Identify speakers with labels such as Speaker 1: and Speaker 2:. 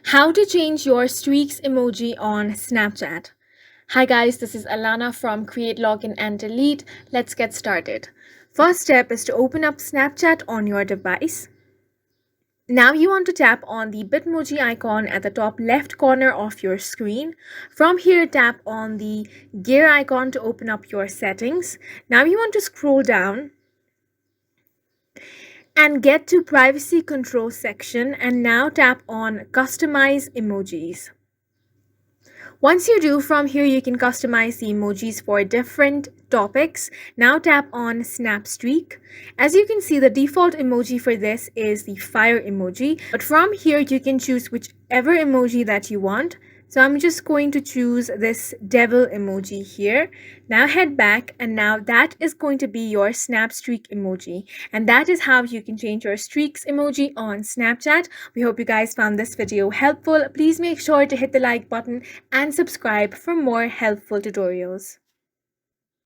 Speaker 1: How to change your streaks emoji on Snapchat. Hi guys, this is Alana from Create, Login and Delete. Let's get started. First step is to open up Snapchat on your device. Now you want to tap on the Bitmoji icon at the top left corner of your screen. From here, tap on the gear icon to open up your settings. Now you want to scroll down and get to privacy control section, and now tap on customize emojis. Once you do, from here you can customize the emojis for different topics. Now tap on Snap Streak. As you can see, the default emoji for this is the fire emoji, but from here you can choose whichever emoji that you want. So I'm just going to choose this devil emoji here. Now head back, and now that is going to be your Snap Streak emoji. And that is how you can change your streaks emoji on Snapchat. We hope you guys found this video helpful. Please make sure to hit the like button and subscribe for more helpful tutorials.